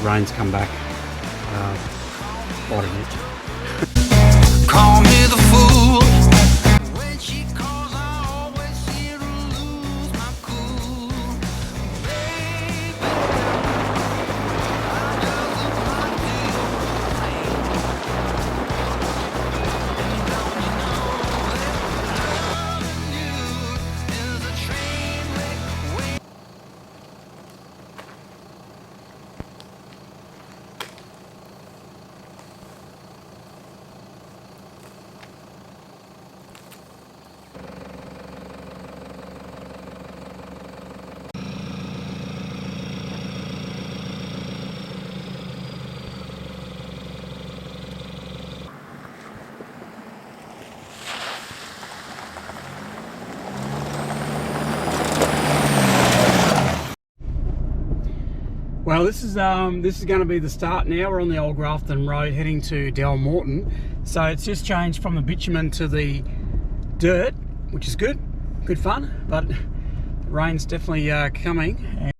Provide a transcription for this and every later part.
rain's come back quite a bit. Call me the fool. When she calls, I always seem to lose my cool. Baby, I just want to play. And don't you know that loving you is a train wreck waiting. Well, this is going to be the start now. We're on the old Grafton Road heading to Delmorton. So it's just changed from the bitumen to the dirt, which is good fun, but the rain's definitely coming.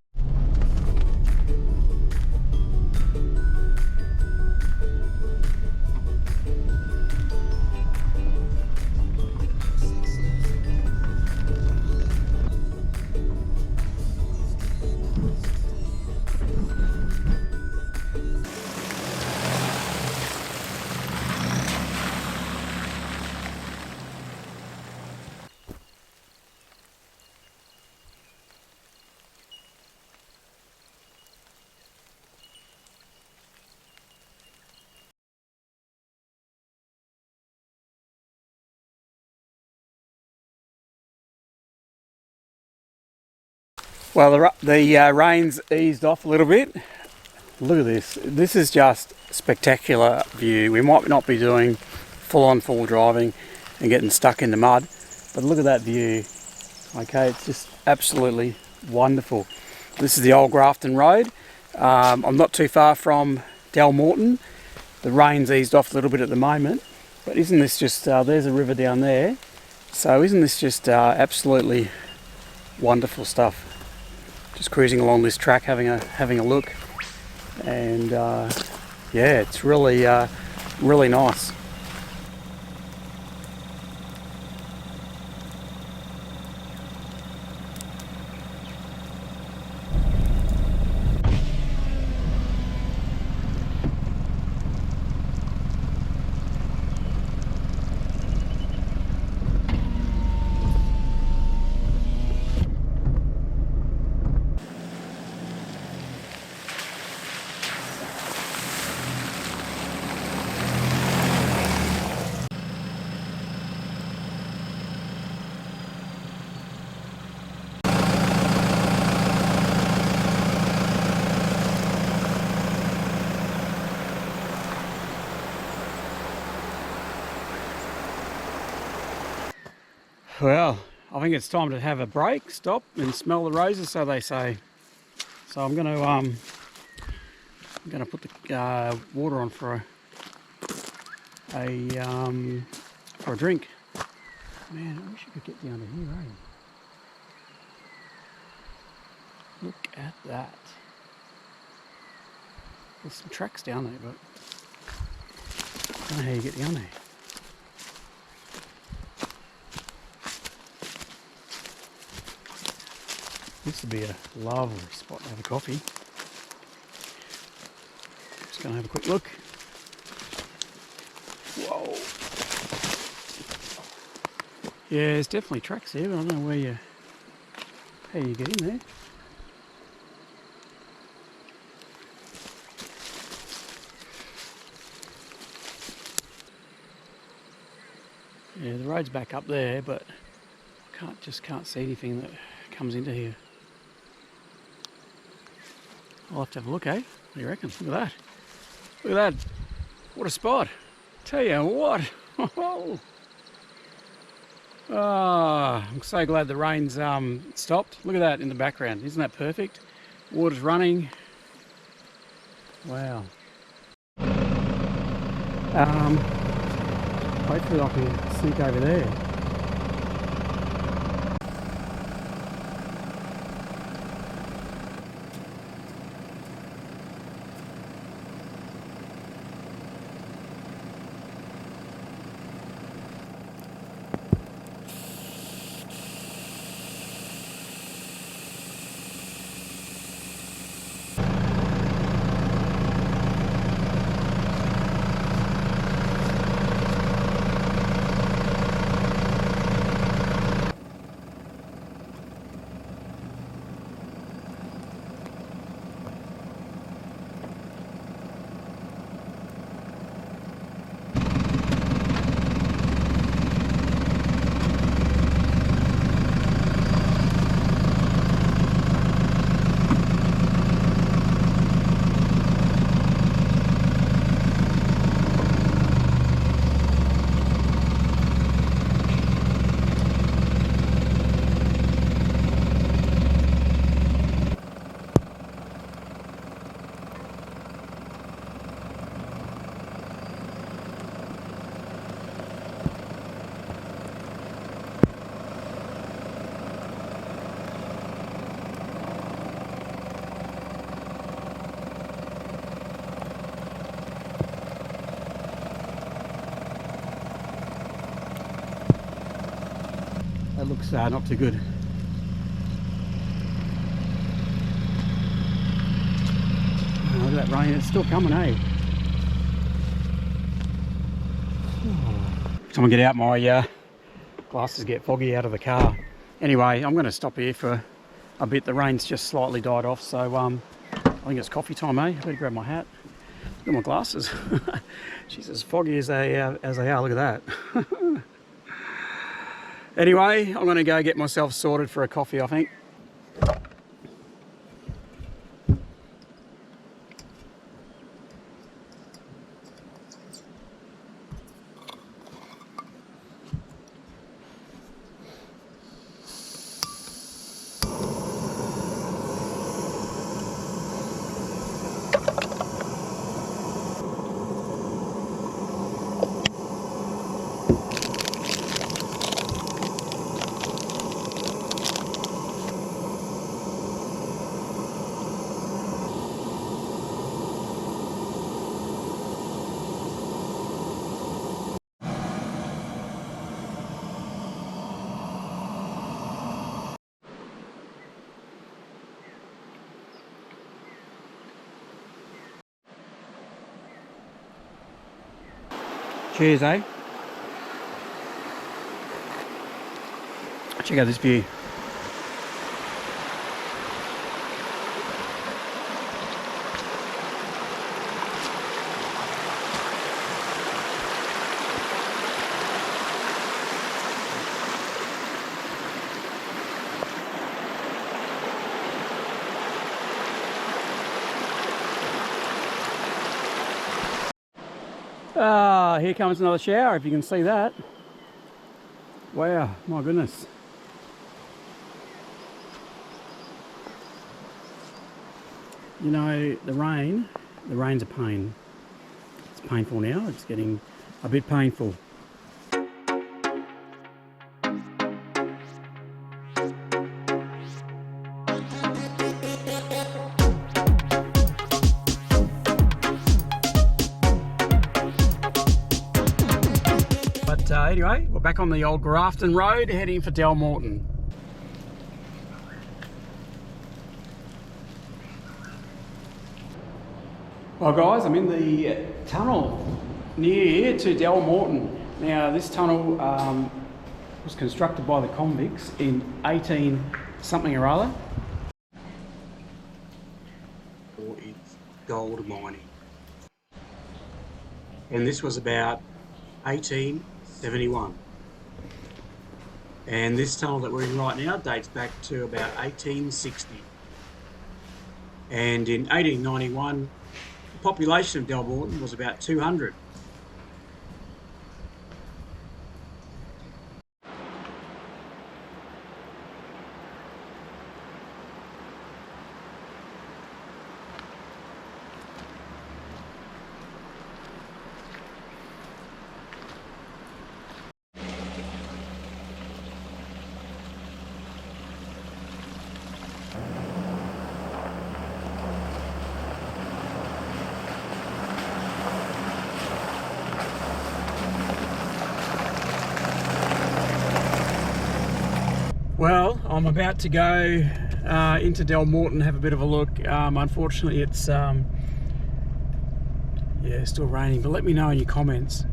Well, the rain's eased off a little bit. Look at this. This is just spectacular view. We might not be doing full driving and getting stuck in the mud, but look at that view. Okay, it's just absolutely wonderful. This is the old Grafton Road. I'm not too far from Delmorton. The rain's eased off a little bit at the moment, but isn't this just, there's a river down there. So isn't this just absolutely wonderful stuff? Just cruising along this track, having a look, and yeah, it's really really nice. Well, I think it's time to have a break, stop and smell the roses, so they say. So I'm going to put the water on for a drink. Man, I wish I could get down to here, eh? Look at that. There's some tracks down there, but I don't know how you get down there. This would be a lovely spot to have a coffee. Just going to have a quick look. Whoa. Yeah, there's definitely tracks here, but I don't know how you get in there. Yeah, the road's back up there, but I just can't see anything that comes into here. I'll have to have a look, eh? What do you reckon? Look at that. Look at that. What a spot. Tell you what. I'm so glad the rain's stopped. Look at that in the background. Isn't that perfect? Water's running. Wow. Hopefully I can sneak over there. That looks not too good. Oh, look at that rain, it's still coming, eh? Someone get out, my glasses get foggy out of the car. Anyway, I'm going to stop here for a bit. The rain's just slightly died off, so I think it's coffee time, eh? I better grab my hat. Look at my glasses. She's as foggy as they are. Look at that. Anyway, I'm going to go get myself sorted for a coffee, I think. Cheers, eh? Check out this view. Ah, here comes another shower, if you can see that. Wow, my goodness. You know, the rain's a pain. It's painful now, it's getting a bit painful. Anyway, we're back on the old Grafton Road heading for Delmorton. Well guys, I'm in the tunnel near here to Delmorton. Now this tunnel was constructed by the convicts in 18 something or other. For its gold mining. And this was about 1871, and this tunnel that we're in right now dates back to about 1860. And in 1891, the population of Delmorton was about 200. Well, I'm about to go into Delmorton, have a bit of a look. Unfortunately, it's yeah, still raining. But let me know in your comments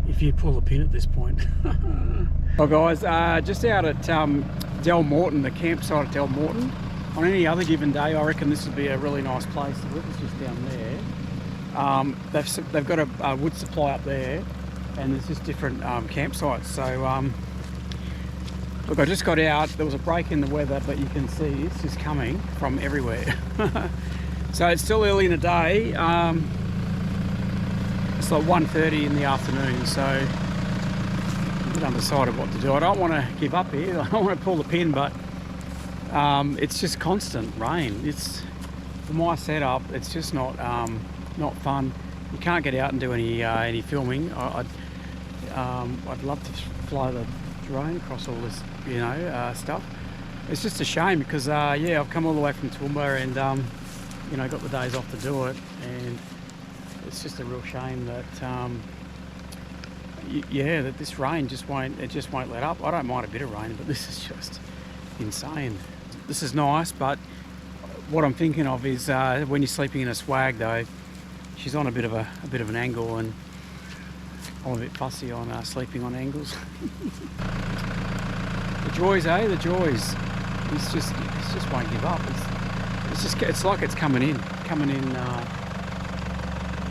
if you pull the pin at this point. Well, guys, just out at Delmorton, the campsite at Delmorton. On any other given day, I reckon this would be a really nice place to live. It's just down there. They've got a wood supply up there, and there's just different campsites. So. Look, I just got out, there was a break in the weather, but you can see it's just coming from everywhere. So it's still early in the day, it's like 1:30 in the afternoon, so I'm a bit undecided what to do. I don't want to give up here, I don't want to pull the pin, but it's just constant rain. It's, for my setup, it's just not fun. You can't get out and do any filming. I'd love to fly the drone across all this, you know, stuff. It's just a shame because yeah, I've come all the way from Toowoomba and you know, got the days off to do it, and it's just a real shame that yeah, that this rain just won't let up. I don't mind a bit of rain, but this is just insane. This is nice, but what I'm thinking of is when you're sleeping in a swag though, she's on a bit of an angle, and I'm a bit fussy on sleeping on angles. The joys, eh? The joys. It's just won't give up. It's like it's coming in.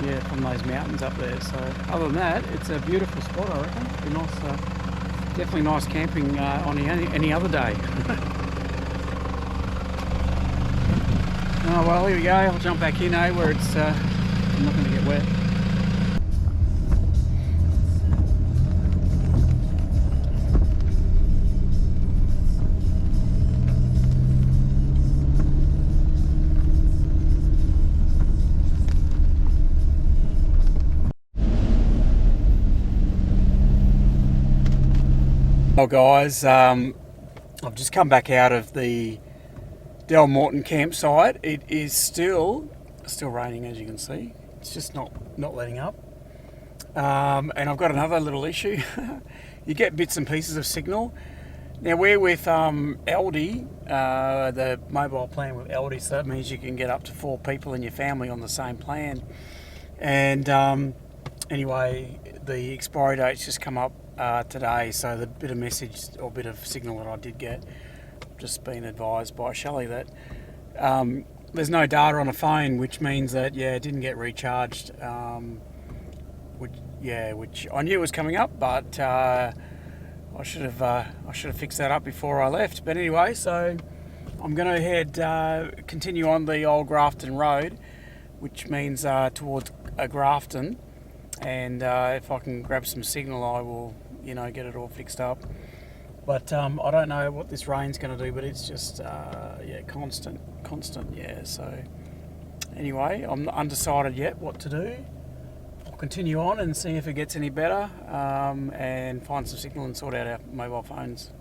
Yeah, from those mountains up there. So other than that, it's a beautiful spot, I reckon. It'd be nice, definitely nice camping on any other day. Oh well, here we go. I'll jump back in, where it's I'm not going to get wet. Well guys, I've just come back out of the Del Morton campsite. It is still raining, as you can see. It's just not letting up. And I've got another little issue. You get bits and pieces of signal. Now we're with Aldi, the mobile plan with Aldi, so that means you can get up to 4 people in your family on the same plan. And anyway, the expiry date's just come up today, so the bit of message or bit of signal that I did get, just been advised by Shelley that there's no data on the phone, which means that it didn't get recharged, which I knew was coming up, but I should have fixed that up before I left. But anyway, so I'm going to continue on the old Grafton Road, which means towards Grafton, and if I can grab some signal, I will get it all fixed up. But I don't know what this rain's going to do, but it's just constant. So anyway, I'm undecided yet what to do. I'll continue on and see if it gets any better, and find some signal and sort out our mobile phones.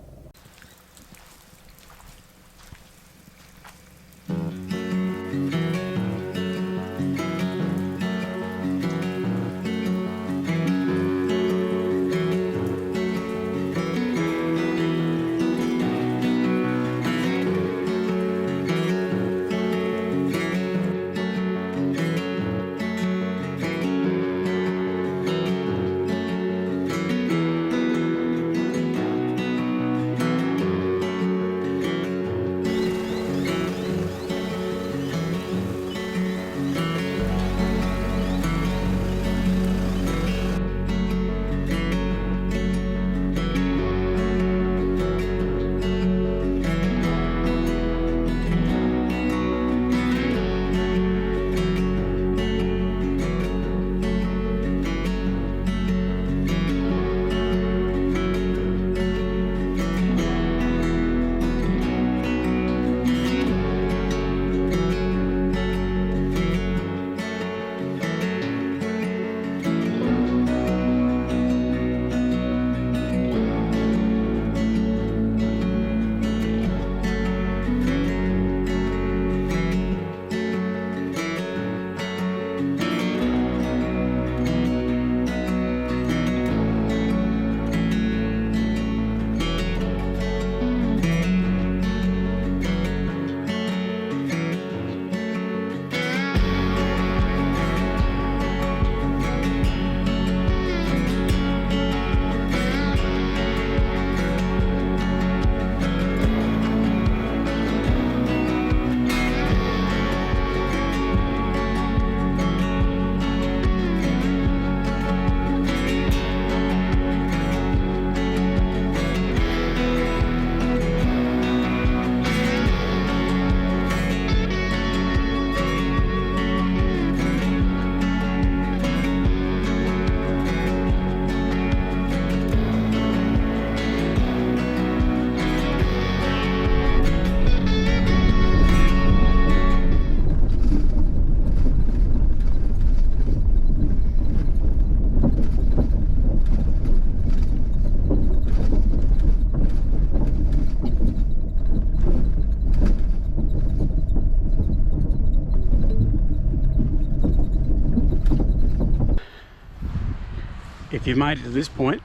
if you've made it to this point,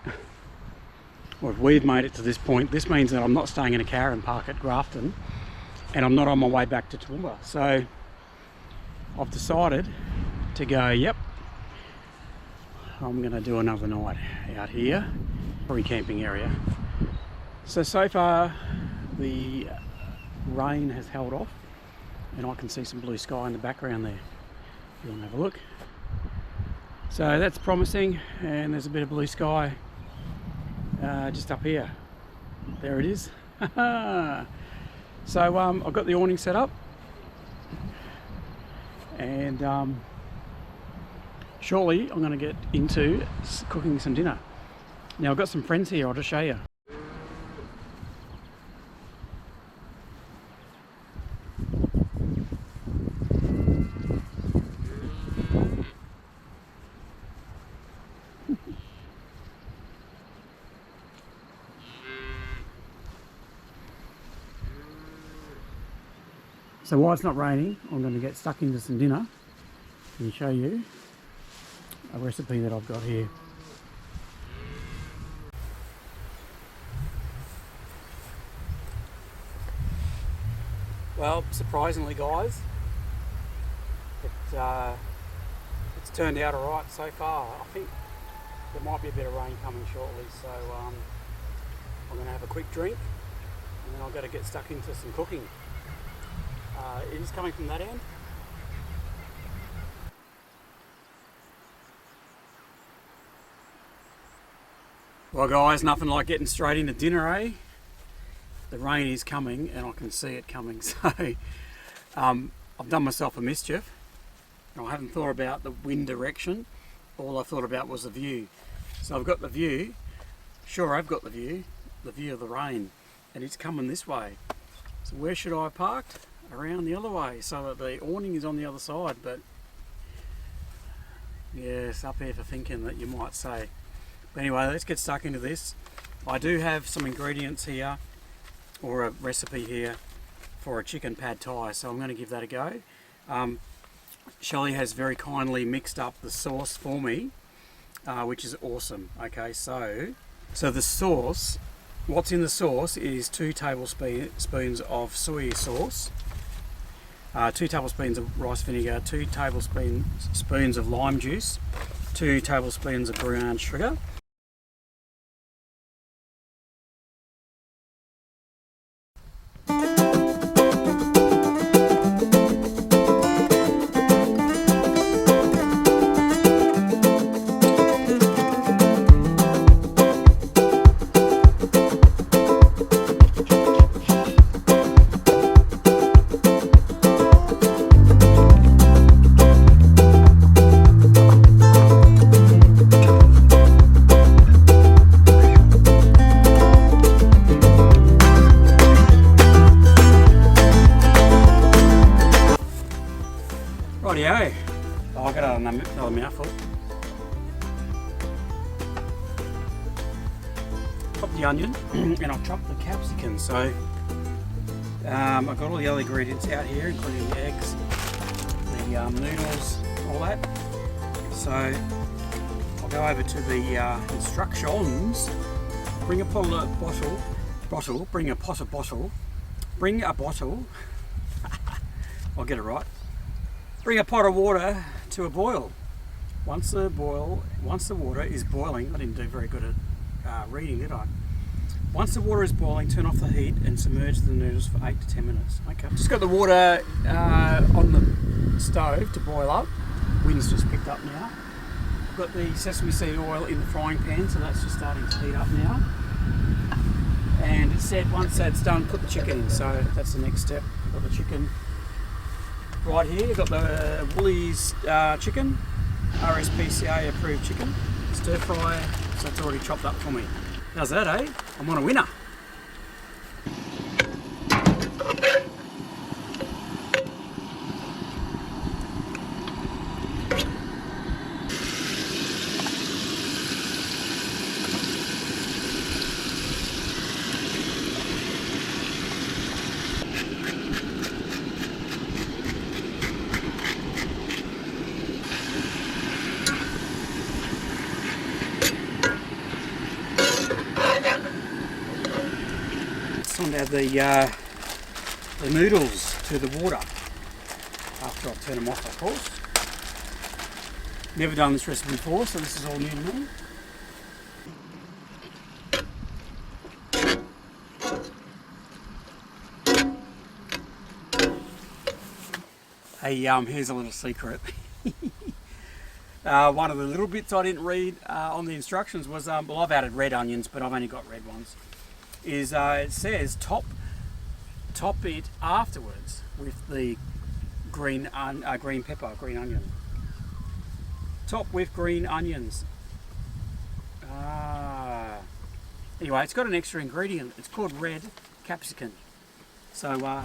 or if we've made it to this point, this means that I'm not staying in a caravan park at Grafton and I'm not on my way back to Toowoomba. So I've decided to go, yep, I'm going to do another night out here, free camping area. So far the rain has held off and I can see some blue sky in the background there, if you want to have a look. So that's promising, and there's a bit of blue sky just up here. There it is. So I've got the awning set up, and shortly I'm going to get into cooking some dinner. Now I've got some friends here, I'll just show you. So while it's not raining, I'm going to get stuck into some dinner and show you a recipe that I've got here. Well, surprisingly guys, it's turned out alright so far. I think there might be a bit of rain coming shortly, so I'm going to have a quick drink and then I've got to get stuck into some cooking. It is coming from that end. Well guys, nothing like getting straight into dinner, eh? The rain is coming and I can see it coming, so I've done myself a mischief. I haven't thought about the wind direction. All I thought about was the view. So I've got the view, sure I've got the view of the rain, and it's coming this way. So where should I have parked? Around the other way, so that the awning is on the other side. But yes, up here for thinking, that you might say. But anyway, let's get stuck into this. I do have some ingredients here, or a recipe here, for a chicken pad thai, so I'm going to give that a go. Shelley has very kindly mixed up the sauce for me, which is awesome. Okay, so the sauce, what's in the sauce is 2 tablespoons of soy sauce, 2 tablespoons of rice vinegar, 2 tablespoons of lime juice, 2 tablespoons of brown sugar, rightio. Oh, I'll get another mouthful. Chop the onion and I'll chop the capsicum. So I've got all the other ingredients out here, including the eggs, the noodles, all that. So I'll go over to the instructions. Bring a bottle. I'll get it right. Bring a pot of water to a boil. Once the water is boiling, I didn't do very good at reading, did I? Once the water is boiling, turn off the heat and submerge the noodles for 8 to 10 minutes. Okay. Just got the water on the stove to boil up. Wind's just picked up now. Got the sesame seed oil in the frying pan, so that's just starting to heat up now. And it said once that's done, put the chicken in. So that's the next step. Got the chicken right here. Got the Woolies chicken, RSPCA approved chicken, stir fry. So it's already chopped up for me. How's that, eh? I'm on a winner. add the noodles to the water after I turn them off, of course. Never done this recipe before, so this is all new to me. Hey, here's a little secret. One of the little bits I didn't read on the instructions was, well, I've added red onions, but I've only got red ones, is it says top it afterwards with the green pepper, green onion. Top with green onions. Anyway, it's got an extra ingredient. It's called red capsicum. So anyway.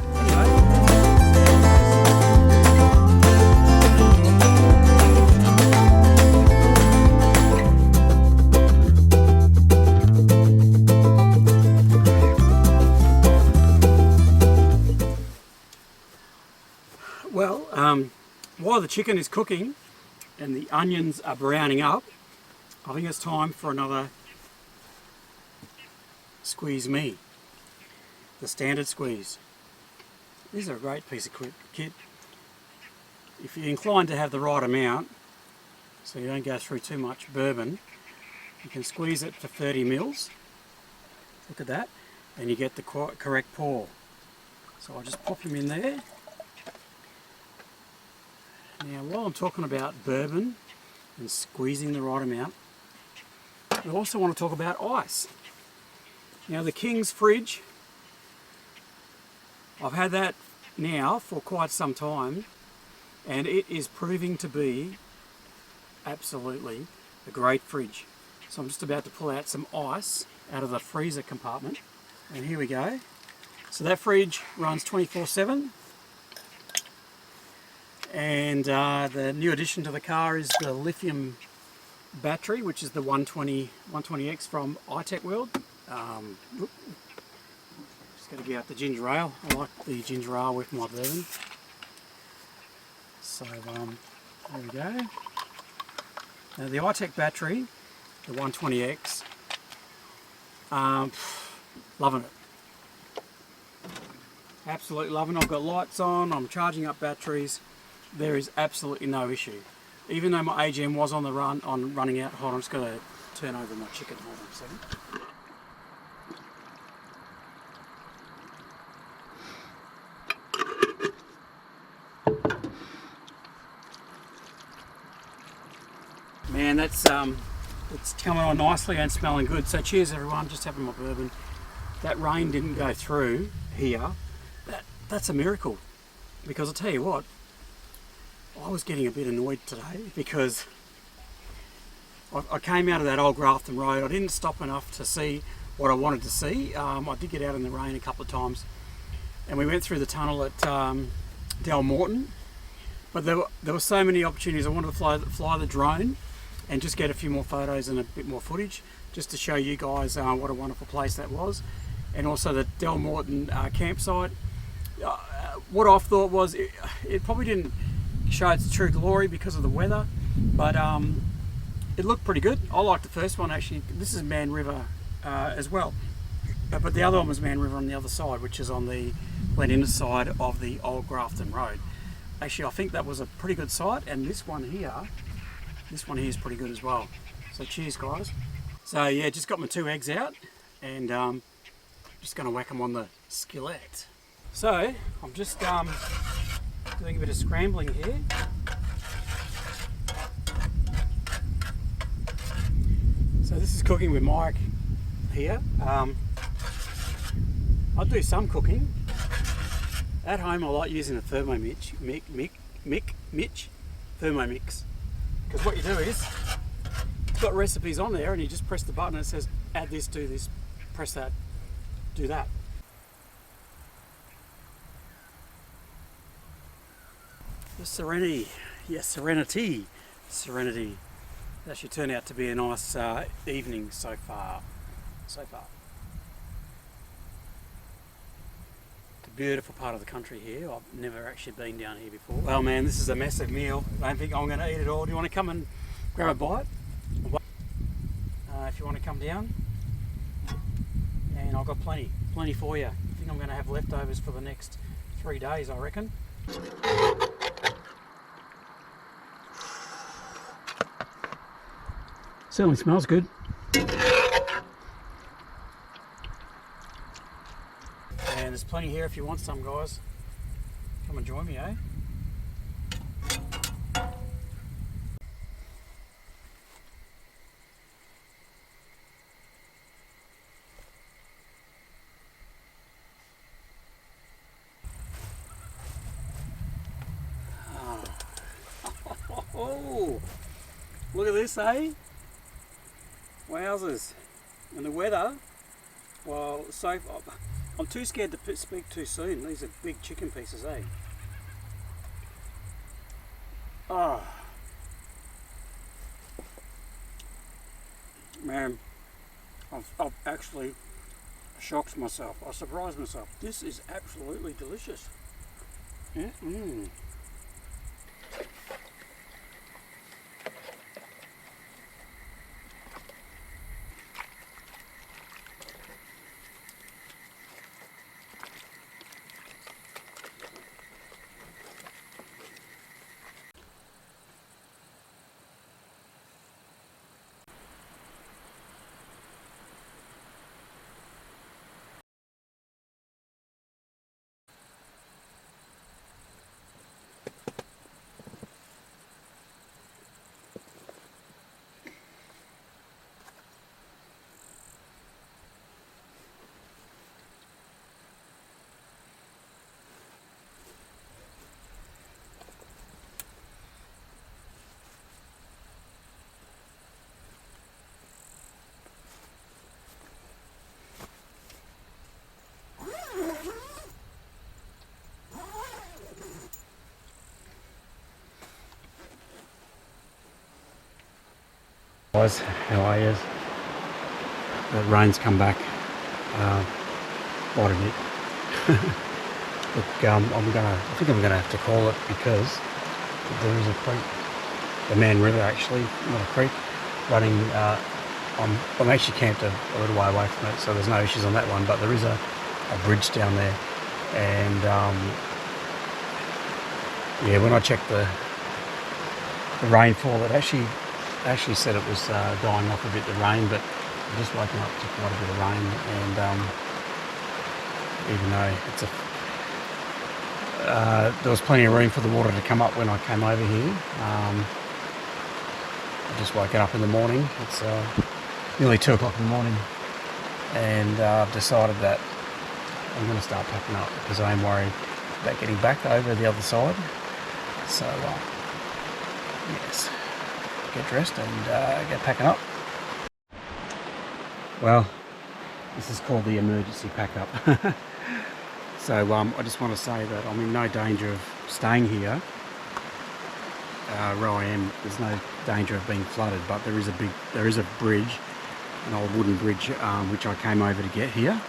Well, while the chicken is cooking and the onions are browning up, I think it's time for another squeeze me. The standard squeeze. These are a great piece of kit. If you're inclined to have the right amount, so you don't go through too much bourbon, you can squeeze it for 30 mils. Look at that, and you get the correct pour. So I'll just pop them in there. Now, while I'm talking about bourbon and squeezing the right amount, we also want to talk about ice. Now, the King's fridge, I've had that now for quite some time, and it is proving to be absolutely a great fridge. So I'm just about to pull out some ice out of the freezer compartment, and here we go. So that fridge runs 24/7. And the new addition to the car is the lithium battery, which is the 120X from iTech World. Just got to get out the ginger ale. I like the ginger ale with my bourbon. So there we go. Now the iTech battery, the 120X, loving it. Absolutely loving it. I've got lights on, I'm charging up batteries. There is absolutely no issue. Even though my AGM was on the running out. Hold on, I'm just going to turn over my chicken. Hold on a second. Man, that's it's coming on nicely and smelling good. So cheers everyone, just having my bourbon. That rain didn't go through here. That's a miracle. Because I'll tell you what, I was getting a bit annoyed today because I came out of that old Grafton Road. I didn't stop enough to see what I wanted to see. I did get out in the rain a couple of times, and we went through the tunnel at Del Morton. But there were so many opportunities. I wanted to fly the drone and just get a few more photos and a bit more footage, just to show you guys what a wonderful place that was, and also the Del Morton campsite. What I thought was it probably didn't show its true glory because of the weather, but it looked pretty good. I liked the first one actually. This is Mann River as well, but the other one was Mann River on the other side, which is on the Glen side of the old Grafton Road. Actually, I think that was a pretty good site, and this one here is pretty good as well. So cheers guys. So yeah, just got my 2 eggs out, and just going to whack them on the skillet. So I'm just doing a bit of scrambling here. So this is cooking with Mike here. I do some cooking. At home I like using a Thermomix, Thermomix. Because what you do is, it's got recipes on there and you just press the button and it says add this, do this, press that, do that. The Serenity, yes, Serenity. That should turn out to be a nice evening so far. It's a beautiful part of the country here. I've never actually been down here before. Well man, this is a massive meal. I don't think I'm going to eat it all. Do you want to come and grab a bite? If you want to come down. And I've got plenty for you. If think I'm going to have leftovers for the next 3 days, I reckon. Certainly smells good. And there's plenty here if you want some, guys. Come and join me, eh? Oh, look at this, eh? Wowzers. And the weather, well, so I'm too scared to speak too soon. These are big chicken pieces, eh? Oh, man, I've actually shocked myself. I surprised myself. This is absolutely delicious. Yeah. Guys, how are you? The rain's come back quite a bit. Look, I think I'm gonna have to call it because there is a creek, the Mann River actually, not a creek, running. I'm actually camped a little way away from it, so there's no issues on that one. But there is a bridge down there, and yeah, when I checked the rainfall, it actually said it was dying off a bit, the rain, but I'm just waking up to quite a bit of rain, and even though it's there was plenty of room for the water to come up when I came over here. I just woken up in the morning. It's nearly 2 o'clock in the morning, and I've decided that I'm going to start packing up because I am worried about getting back over the other side. So yes, get dressed and get packing up. Well, this is called the emergency pack up. So I just want to say that I'm in no danger of staying here where I am. There's no danger of being flooded, but there is a bridge, an old wooden bridge, which I came over to get here,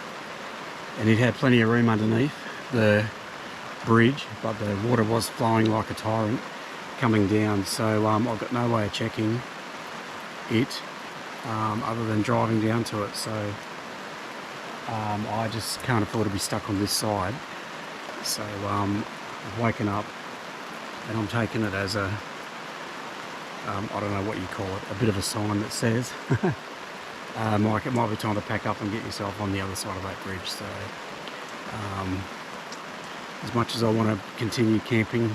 and it had plenty of room underneath the bridge, but the water was flowing like a tyrant coming down. So I've got no way of checking it other than driving down to it. So I just can't afford to be stuck on this side. So I've woken up and I'm taking it as a I don't know what you call it, a bit of a sign that says like it might be time to pack up and get yourself on the other side of that bridge. So as much as I want to continue camping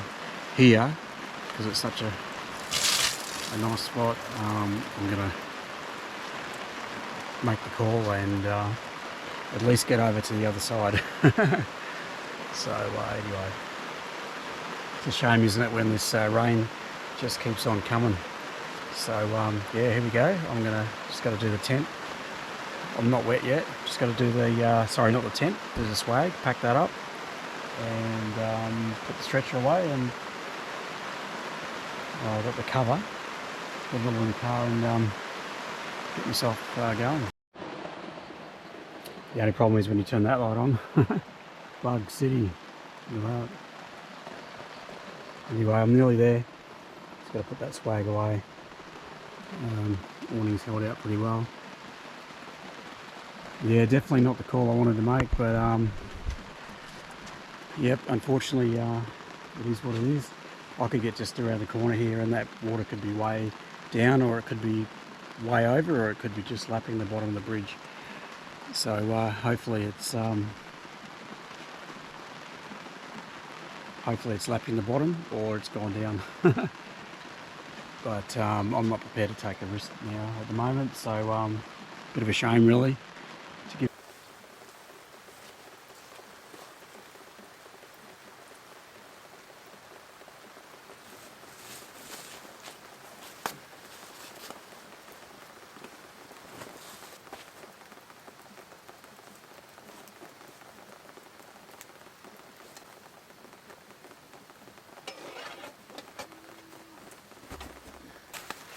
here because it's such a nice spot, I'm gonna make the call and at least get over to the other side. So anyway, it's a shame, isn't it, when this rain just keeps on coming. So yeah, here we go. Just got to do the tent. I'm not wet yet. Just got to do the sorry, not the tent. There's a swag. Pack that up and put the stretcher away, and I got the cover. Put it all in the car and get myself going. The only problem is when you turn that light on. Bug City. Right. Anyway, I'm nearly there. Just got to put that swag away. Awning's held out pretty well. Yeah, definitely not the call I wanted to make, but Yep, unfortunately it is what it is. I could get just around the corner here and that water could be way down, or it could be way over, or it could be just lapping the bottom of the bridge. So hopefully it's lapping the bottom, or it's gone down. But I'm not prepared to take a risk now at the moment, so bit of a shame really.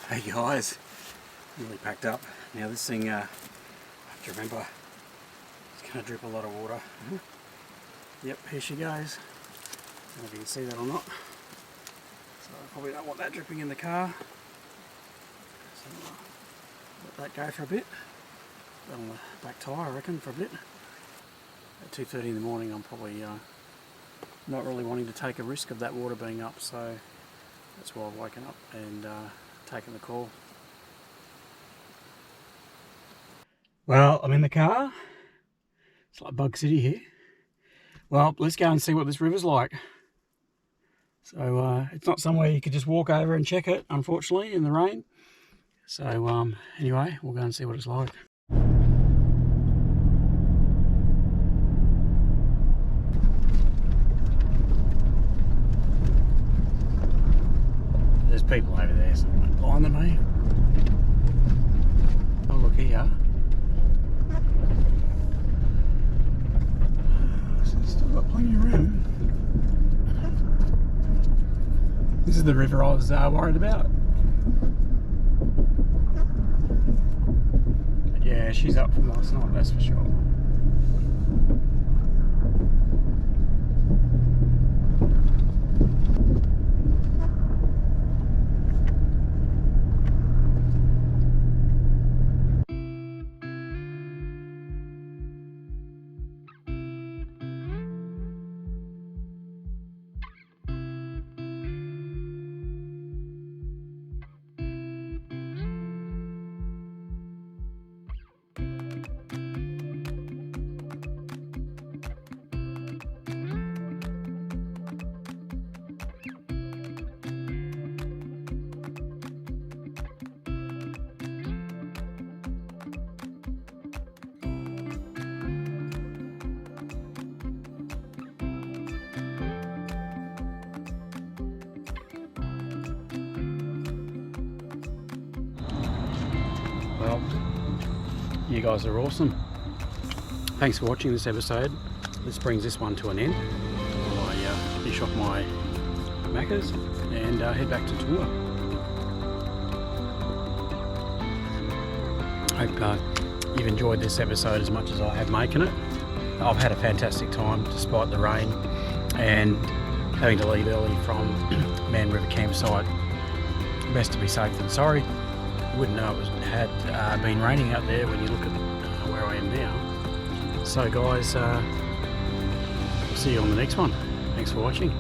Hey guys, really packed up. Now this thing, I have to remember, it's going to drip a lot of water. Yep, here she goes. I don't know if you can see that or not. So I probably don't want that dripping in the car. So let that go for a bit. Put on the back tyre, I reckon, for a bit. At 2:30 in the morning, I'm probably not really wanting to take a risk of that water being up, so that's why I've woken up and taken the call. Well, I'm in the car. It's like Bug City here. Well, let's go and see what this river's like. So it's not somewhere you could just walk over and check it, unfortunately, in the rain. So anyway, we'll go and see what it's like. There's people over there, so I'm blind than me. Oh, look here. So it's still got plenty of room. This is the river I was worried about. But yeah, she's up from last night, that's for sure. Well, you guys are awesome. Thanks for watching this episode. This brings this one to an end. I finish off my Maccas and head back to tour. Hope you've enjoyed this episode as much as I have making it. I've had a fantastic time despite the rain and having to leave early from Mann River campsite. Best to be safe than sorry. You wouldn't know it had been raining out there when you look at where I am now. So guys, I'll see you on the next one. Thanks for watching.